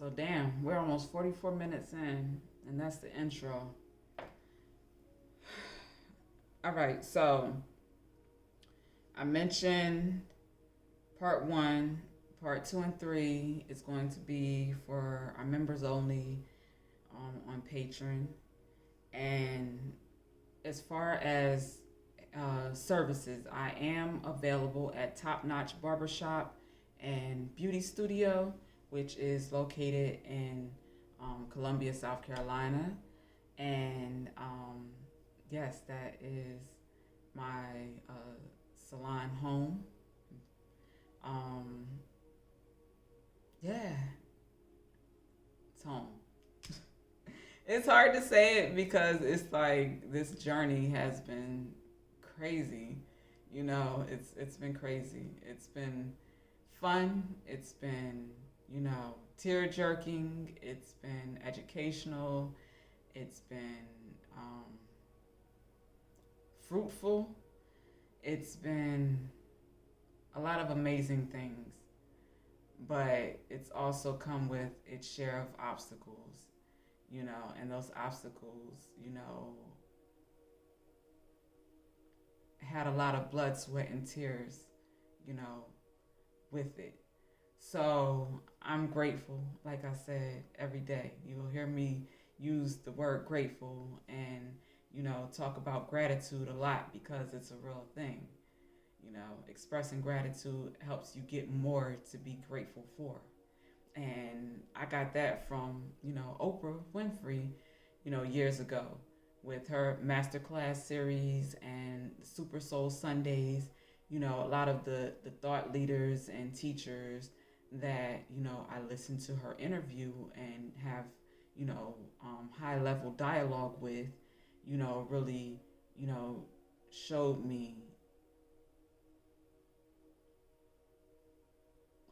So damn, we're almost 44 minutes in, and that's the intro. All right, so I mentioned part one, part two, and three is going to be for our members only on Patreon. And as far as services, I am available at Top Notch Barbershop and Beauty Studio, which is located in Columbia, South Carolina. And yes, that is my salon home. Um, yeah, it's home. It's hard to say it because it's like this journey has been crazy. It's been crazy. It's been fun. It's been, tear jerking. It's been educational. It's been fruitful. It's been a lot of amazing things, but it's also come with its share of obstacles, and those obstacles, had a lot of blood, sweat, and tears, you know, with it. So I'm grateful, like I said, every day. You'll hear me use the word grateful and, talk about gratitude a lot because it's a real thing. Expressing gratitude helps you get more to be grateful for. And I got that from, Oprah Winfrey, years ago with her masterclass series and Super Soul Sundays. A lot of the thought leaders and teachers that, I listen to her interview and have, high level dialogue with, really, showed me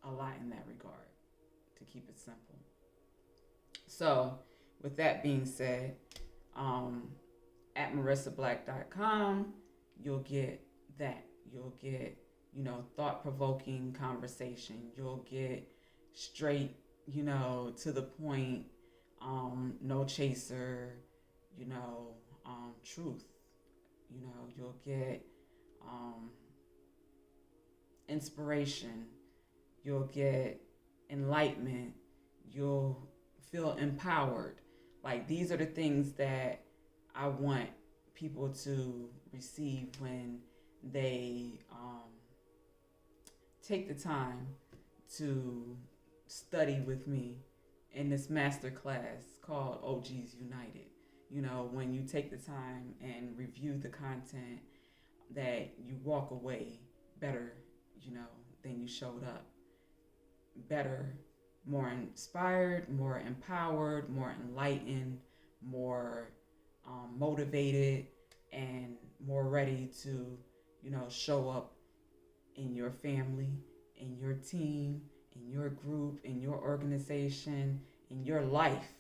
a lot in that regard, to keep it simple. So, with that being said, um, at marissablack.com, you'll get that. You'll get, thought provoking conversation. You'll get straight, to the point, no chaser, truth. You'll get inspiration. You'll get enlightenment. You'll feel empowered. Like, these are the things that I want people to receive when they take the time to study with me in this master class called OGs United. When you take the time and review the content, that you walk away better, than you showed up. Better, more inspired, more empowered, more enlightened, more motivated, and more ready to, show up in your family, in your team, in your group, in your organization, in your life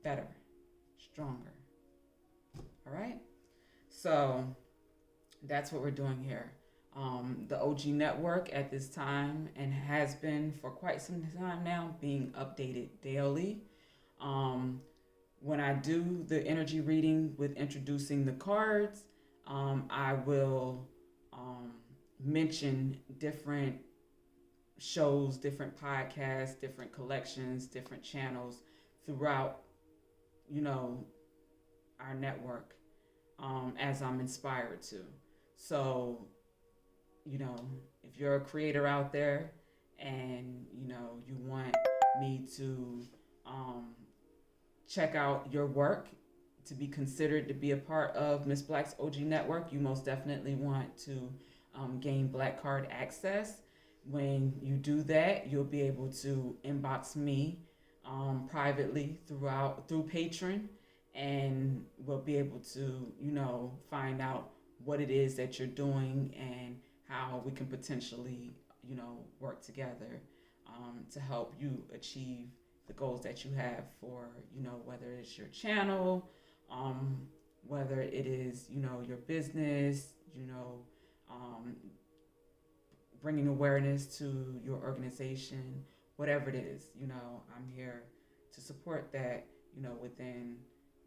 better, stronger. All right? So that's what we're doing here. The OG Network at this time, and has been for quite some time now, being updated daily. When I do the energy reading with introducing the cards, I will mention different shows, different podcasts, different collections, different channels throughout, our network, as I'm inspired to. So, if you're a creator out there and, you want me to check out your work to be considered to be a part of Miss Black's OG Network, you most definitely want to gain Black Card access. When you do that, you'll be able to inbox me privately through Patreon, and we'll be able to, find out what it is that you're doing and how we can potentially, work together to help you achieve the goals that you have for, whether it's your channel, whether it is, your business, bringing awareness to your organization, whatever it is, I'm here to support that, within,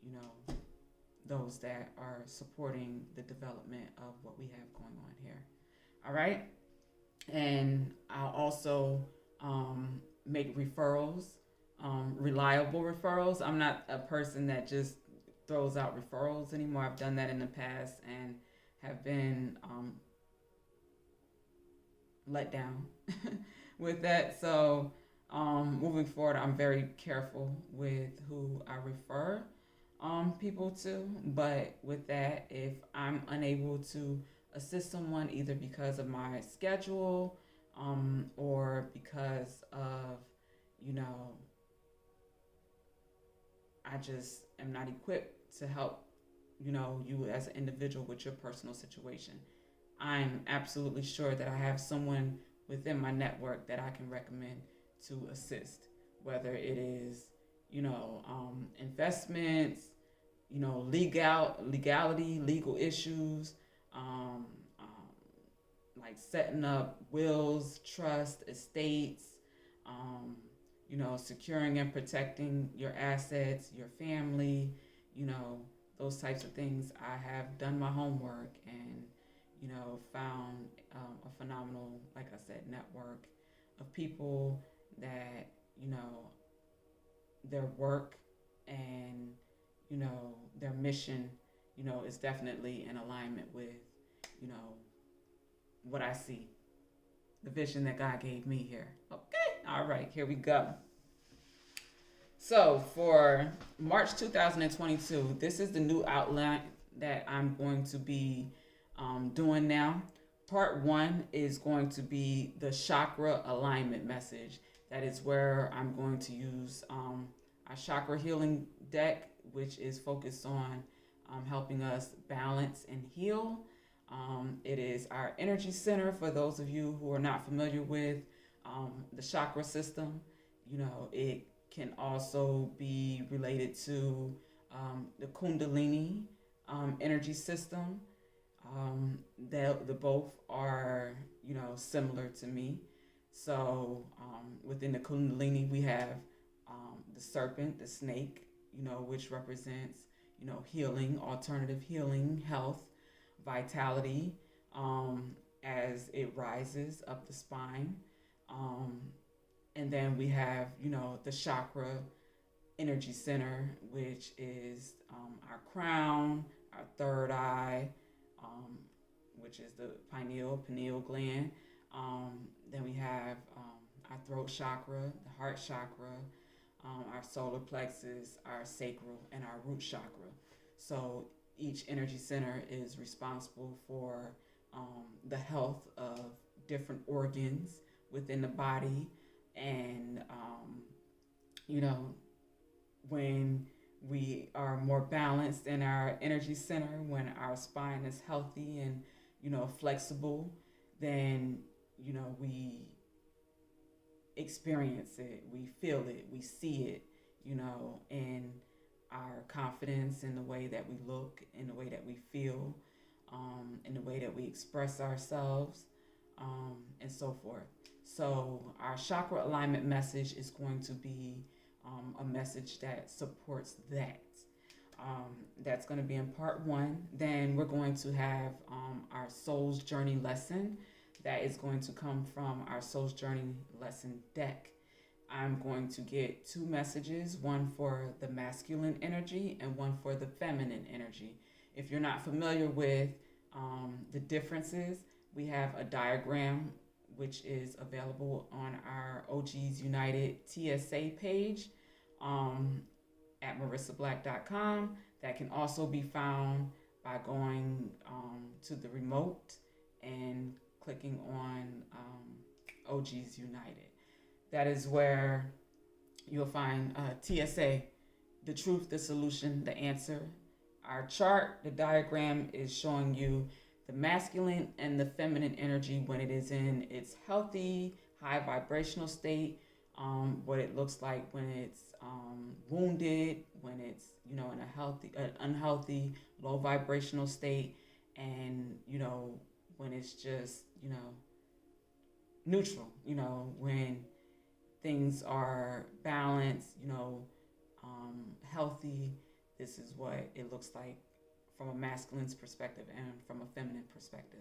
you know, those that are supporting the development of what we have going on here. All right. And I'll also make referrals, reliable referrals. I'm not a person that just throws out referrals anymore. I've done that in the past and have been let down with that. So moving forward, I'm very careful with who I refer people to. But with that, if I'm unable to assist someone either because of my schedule or because of, you know, I just am not equipped to help, you as an individual with your personal situation, I'm absolutely sure that I have someone within my network that I can recommend to assist, whether it is, investments, legality, legal issues, um, like setting up wills, trust, estates, um, securing and protecting your assets, your family, those types of things. I have done my homework and, found a phenomenal, like I said, network of people that, their work and, their mission, is definitely in alignment with, what I see, the vision that God gave me here. Okay, all right, here we go. So for March 2022, this is the new outline that I'm going to be doing now. Part 1 is going to be the chakra alignment message. That is where I'm going to use our chakra healing deck, which is focused on helping us balance and heal. It is our energy center for those of you who are not familiar with the chakra system. It can also be related to the Kundalini energy system. The both are, similar to me. So within the Kundalini, we have the serpent, the snake, which represents, healing, alternative healing, health, vitality, as it rises up the spine. And then we have, the chakra energy center, which is our crown, our third eye, which is the pineal gland. Then we have our throat chakra, the heart chakra, our solar plexus, our sacral, and our root chakra. So each energy center is responsible for the health of different organs within the body. And, when we are more balanced in our energy center, when our spine is healthy and, flexible, then, we experience it, we feel it, we see it, in our confidence, in the way that we look, in the way that we feel, in the way that we express ourselves, and so forth. So our chakra alignment message is going to be a message that supports that. That's going to be in part 1. Then we're going to have our Soul's Journey lesson that is going to come from our Soul's Journey lesson deck. I'm going to get 2 messages, one for the masculine energy and one for the feminine energy. If you're not familiar with the differences, we have a diagram which is available on our OGs United TSA page at marissablack.com. That can also be found by going to the remote and clicking on OGs United. That is where you'll find TSA, the truth, the solution, the answer. Our chart, the diagram, is showing you the masculine and the feminine energy when it is in its healthy, high vibrational state, what it looks like when it's wounded, when it's, in a healthy, unhealthy, low vibrational state, and, when it's just, neutral, when things are balanced, healthy. This is what it looks like from a masculine's perspective and from a feminine perspective.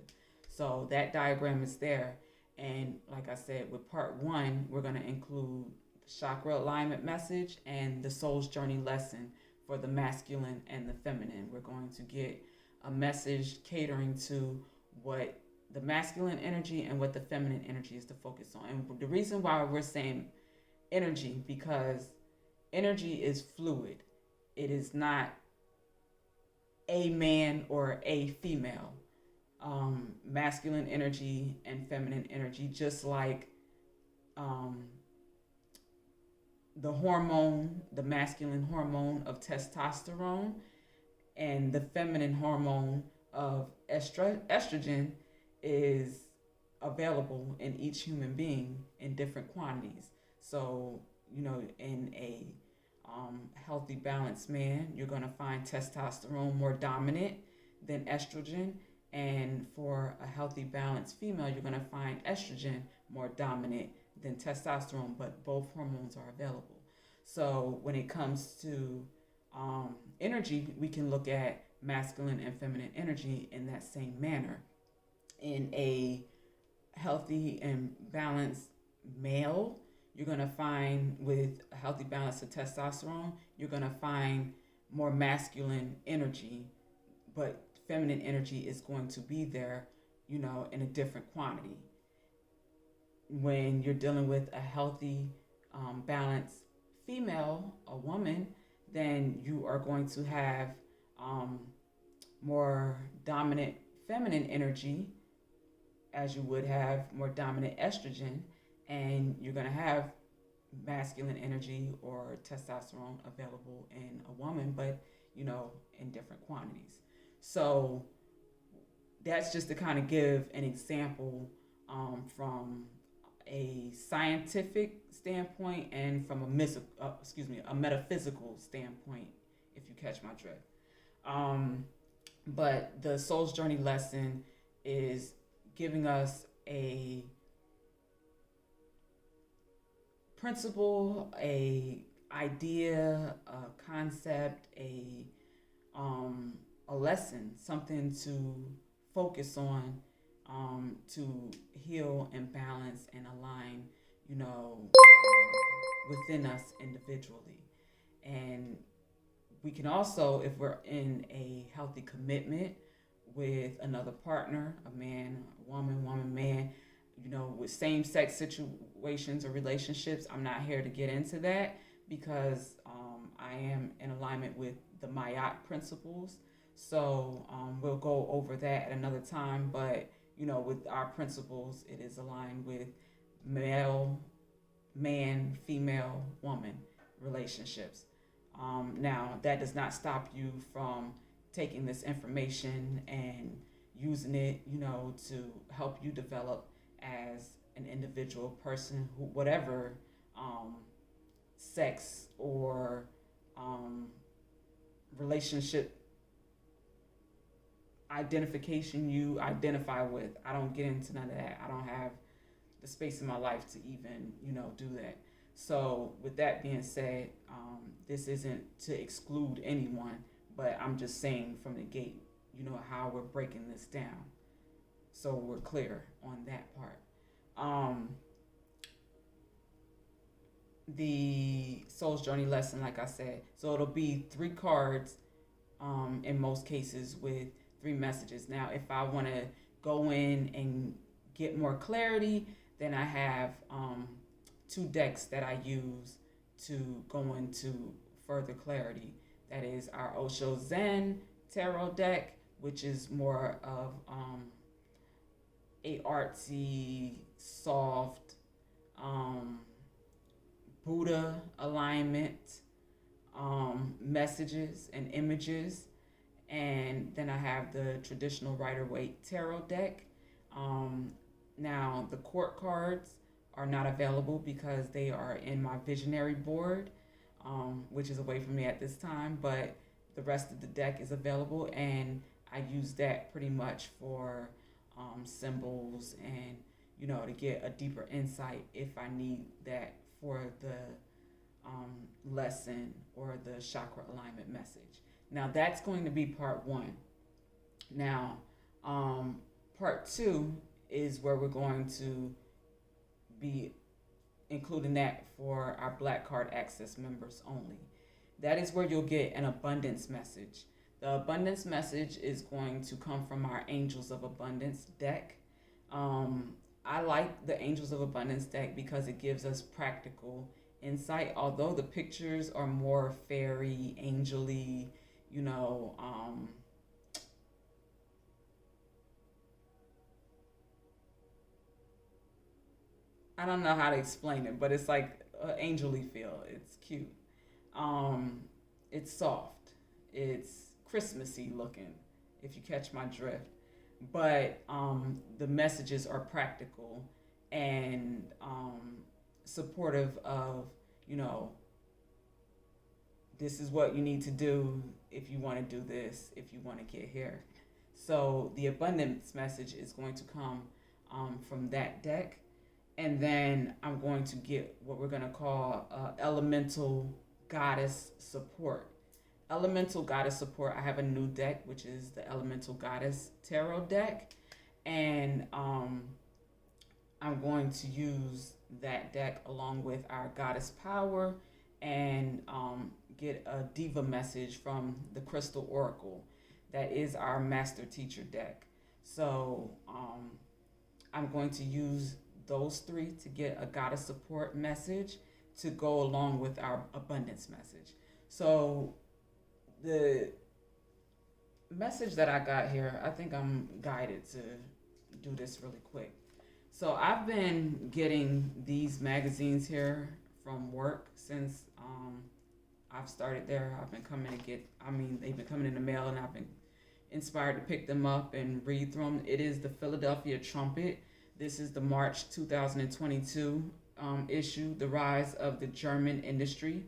So that diagram is there. And like I said, with part one, we're going to include the chakra alignment message and the soul's journey lesson for the masculine and the feminine. We're going to get a message catering to what the masculine energy and what the feminine energy is to focus on. And the reason why we're saying energy, because energy is fluid. It is not a man or a female. Masculine energy and feminine energy, just like the hormone, the masculine hormone of testosterone and the feminine hormone of estrogen is available in each human being in different quantities. So, in a healthy, balanced man, you're going to find testosterone more dominant than estrogen. And for a healthy, balanced female, you're going to find estrogen more dominant than testosterone, but both hormones are available. So when it comes to energy, we can look at masculine and feminine energy in that same manner. In a healthy and balanced male, you're going to find, with a healthy balance of testosterone, you're going to find more masculine energy, but feminine energy is going to be there, in a different quantity. When you're dealing with a healthy, balanced female, a woman, then you are going to have more dominant feminine energy, as you would have more dominant estrogen, and you're going to have masculine energy or testosterone available in a woman, but in different quantities. So that's just to kind of give an example from a scientific standpoint and from a metaphysical standpoint, if you catch my drift. But the Soul's Journey lesson is giving us a principle, a idea, a concept, a lesson, something to focus on, to heal and balance and align, within us individually. And we can also, if we're in a healthy commitment with another partner, a man, a woman, man, with same-sex situations or relationships, I'm not here to get into that because I am in alignment with the Mayat principles. So we'll go over that at another time. But, with our principles, it is aligned with male, man, female, woman relationships. Now, that does not stop you from taking this information and using it, to help you develop as an individual person, who, whatever sex or relationship identification you identify with. I don't get into none of that. I don't have the space in my life to even, do that. So with that being said, this isn't to exclude anyone, but I'm just saying from the gate, how we're breaking this down. So we're clear on that part. The Soul's Journey lesson, like I said, so it'll be 3 cards in most cases with 3 messages. Now, if I want to go in and get more clarity, then I have 2 decks that I use to go into further clarity. That is our Osho Zen Tarot deck, which is more of a artsy, soft Buddha alignment, messages and images. And then I have the traditional Rider-Waite Tarot deck. Now, the court cards are not available because they are in my visionary board, which is away from me at this time, but the rest of the deck is available, and I use that pretty much for symbols and, to get a deeper insight if I need that for the lesson or the chakra alignment message. Now that's going to be part one. Now, part two is where we're going to be including that for our Black Card Access members only. That is where you'll get an abundance message. The abundance message is going to come from our Angels of Abundance deck. I like the Angels of Abundance deck because it gives us practical insight, although the pictures are more fairy, angel-y, you know, I don't know how to explain it, but it's like an angel-y feel. It's cute. Um, it's soft. It's Christmassy looking, if you catch my drift. But the messages are practical and supportive of, you know, this is what you need to do if you want to do this, if you want to get here. So the abundance message is going to come from that deck. And then I'm going to get what we're going to call elemental goddess support. Elemental goddess support, I have a new deck, which is the Elemental Goddess Tarot deck. And I'm going to use that deck along with our Goddess Power and get a Diva message from the Crystal Oracle. That is our Master Teacher deck. So I'm going to use those three to get a goddess support message to go along with our abundance message. So the message that I got here, I think I'm guided to do this really quick. So I've been getting these magazines here from work since I've started there. I've been coming to get, they've been coming in the mail and I've been inspired to pick them up and read through them. It is the Philadelphia Trumpet. This is the March 2022 issue, The Rise of the German Industry.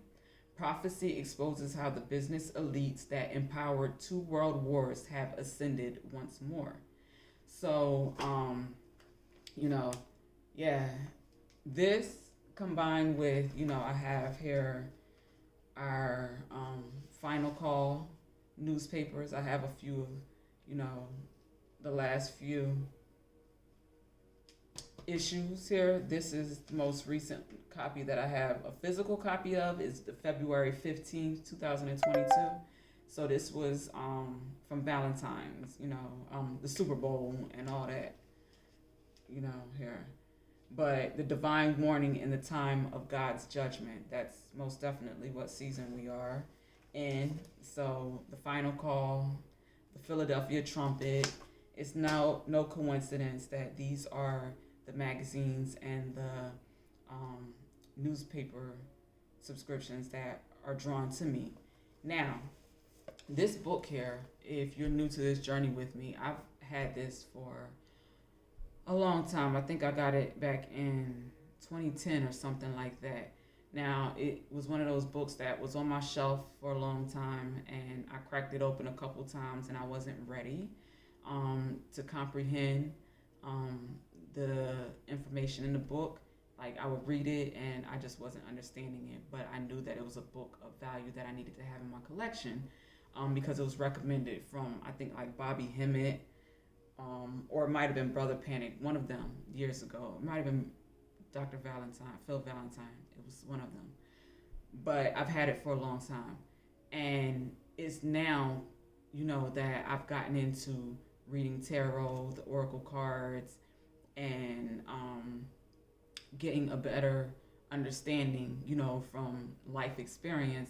Prophecy exposes how the business elites that empowered 2 world wars have ascended once more. So, this combined with, I have here our Final Call newspapers. I have a few of, the last few issues here. This is the most recent copy that I have a physical copy of. Is the February 15th, 2022. So this was from Valentine's, the Super Bowl and all that, here. But the divine warning in the time of God's judgment, that's most definitely what season we are in. So the Final Call, the Philadelphia Trumpet, it's now no coincidence that these are the magazines and the newspaper subscriptions that are drawn to me. Now, this book here, if you're new to this journey with me, I've had this for a long time. I think I got it back in 2010 or something like that. Now, it was one of those books that was on my shelf for a long time, and I cracked it open a couple times, and I wasn't ready to comprehend the information in the book. Like, I would read it and I just wasn't understanding it, but I knew that it was a book of value that I needed to have in my collection because it was recommended from, I think, like Bobby Hemmett, or it might have been Brother Panic, one of them years ago. It might have been Dr. Valentine, Phil Valentine. It was one of them. But I've had it for a long time. And it's now, that I've gotten into reading tarot, the oracle cards, and getting a better understanding, from life experience,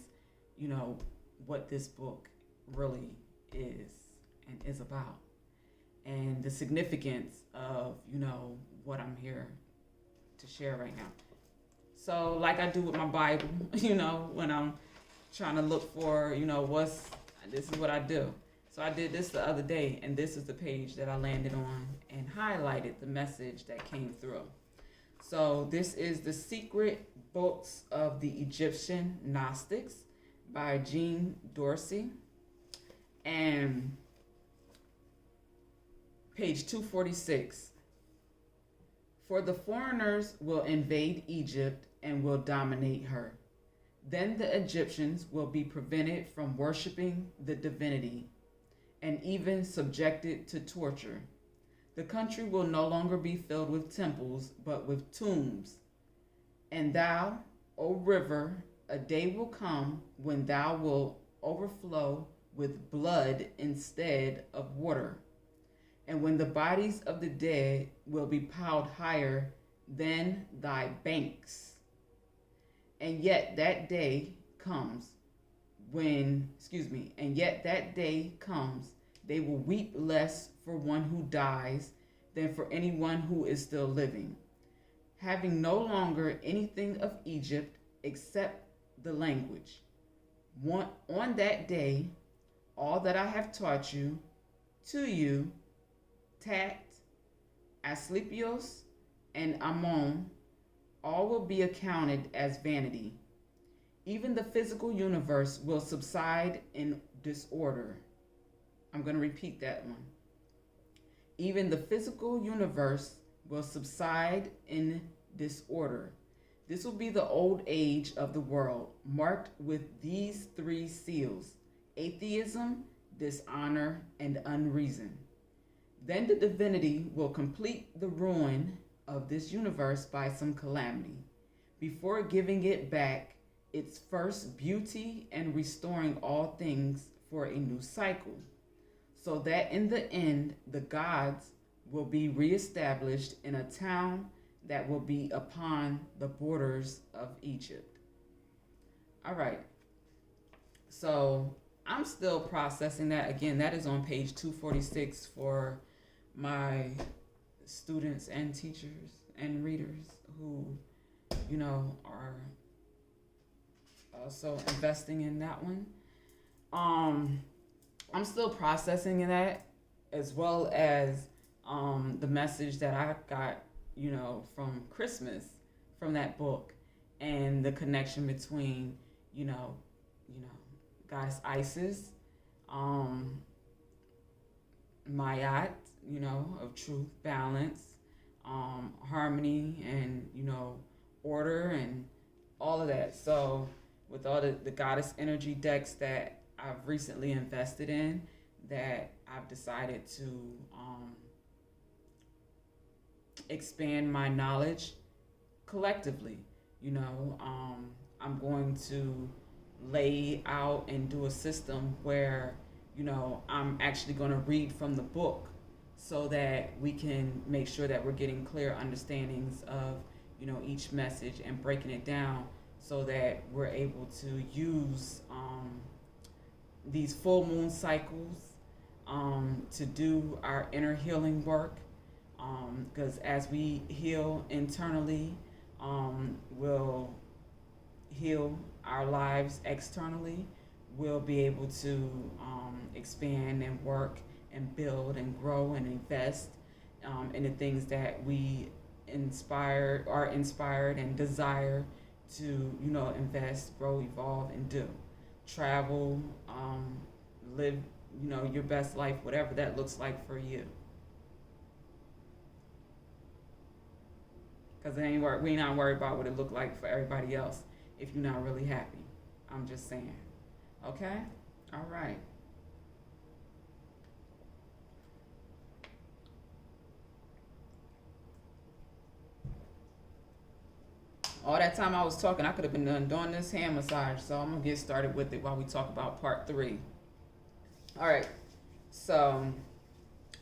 what this book really is and is about. And the significance of, what I'm here to share right now. So like I do with my Bible, when I'm trying to look for, this is what I do. So I did this the other day, and this is the page that I landed on and highlighted the message that came through. So this is The Secret Books of the Egyptian Gnostics by Jean Dorsey. And page 246. For the foreigners will invade Egypt and will dominate her. Then the Egyptians will be prevented from worshiping the divinity and even subjected to torture. The country will no longer be filled with temples, but with tombs. And thou, O river, a day will come when thou wilt overflow with blood instead of water, and when the bodies of the dead will be piled higher than thy banks. And yet that day comes and yet that day comes, they will weep less for one who dies than for anyone who is still living, having no longer anything of Egypt except the language. On that day, all that I have taught you, to you, Tat, Asclepios, and Ammon, all will be accounted as vanity. Even the physical universe will subside in disorder. I'm going to repeat that one. Even the physical universe will subside in disorder. This will be the old age of the world, marked with these three seals: atheism, dishonor, and unreason. Then the divinity will complete the ruin of this universe by some calamity, before giving it back its first beauty and restoring all things for a new cycle, so that in the end the gods will be reestablished in a town that will be upon the borders of Egypt. All right. So I'm still processing that. Again, that is on page 246 for my students and teachers and readers who, are also investing in that one. I'm still processing that, as well as the message that I got, from Christmas, from that book, and the connection between, Goddess Isis, Mayat, of truth, balance, harmony, and, order, and all of that. So with all the goddess energy decks that I've recently invested in, that I've decided to expand my knowledge collectively. I'm going to lay out and do a system where, I'm actually going to read from the book, so that we can make sure that we're getting clear understandings of, each message, and breaking it down so that we're able to use these full moon cycles to do our inner healing work. Because as we heal internally, we'll heal our lives externally. We'll be able to expand and work and build and grow and invest in the things that we are inspired and desire to, invest, grow, evolve, and do. Travel, live, your best life, whatever that looks like for you. Because we not worried about what it looked like for everybody else if you're not really happy. I'm just saying. Okay? All right. All that time I was talking, I could have been done doing this hand massage. So I'm going to get started with it while we talk about part 3. All right. So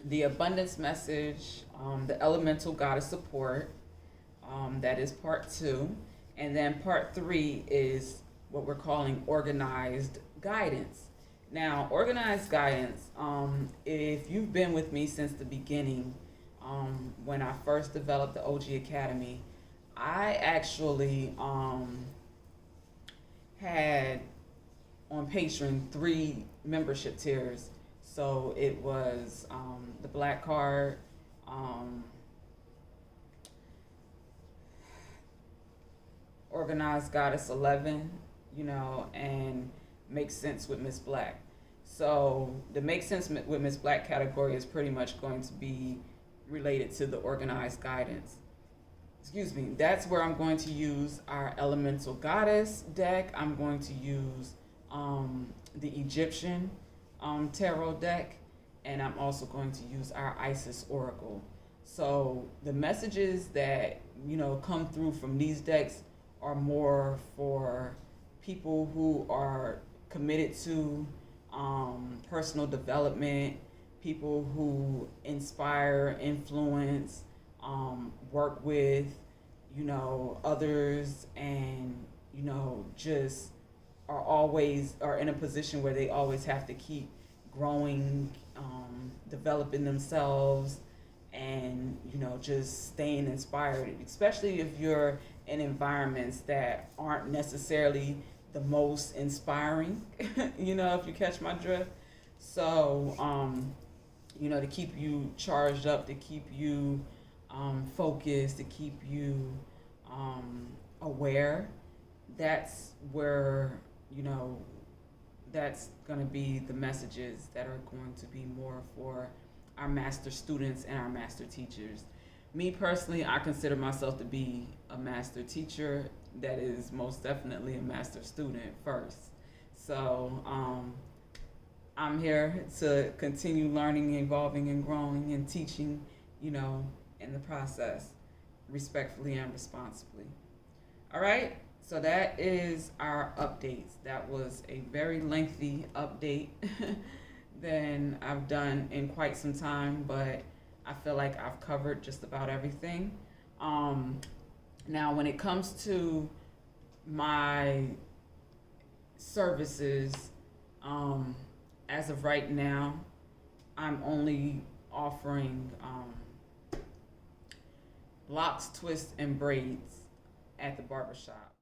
the abundance message, the elemental goddess support, that is part 2. And then part 3 is what we're calling organized guidance. Now, organized guidance, if you've been with me since the beginning, when I first developed the OG Academy, I actually had on Patreon 3 membership tiers. So it was the Black Card, Organized Goddess 11, and Make Sense with Miss Black. So the Make Sense with Miss Black category is pretty much going to be related to the organized guidance. excuse me, that's where I'm going to use our Elemental Goddess deck. I'm going to use the Egyptian tarot deck, and I'm also going to use our Isis Oracle. So the messages that come through from these decks are more for people who are committed to personal development, people who inspire, influence, work with, others, and, just are in a position where they always have to keep growing, developing themselves, and, just staying inspired, especially if you're in environments that aren't necessarily the most inspiring, if you catch my drift. So, to keep you charged up, to keep you focused, to keep you aware, that's where, that's going to be the messages that are going to be more for our master students and our master teachers. Me personally, I consider myself to be a master teacher that is most definitely a master student first. So I'm here to continue learning, evolving, and growing and teaching, in the process, respectfully and responsibly. All right, so that is our updates. That was a very lengthy update than I've done in quite some time, but I feel like I've covered just about everything. Now, when it comes to my services, as of right now, I'm only offering locks, twists, and braids at the barbershop.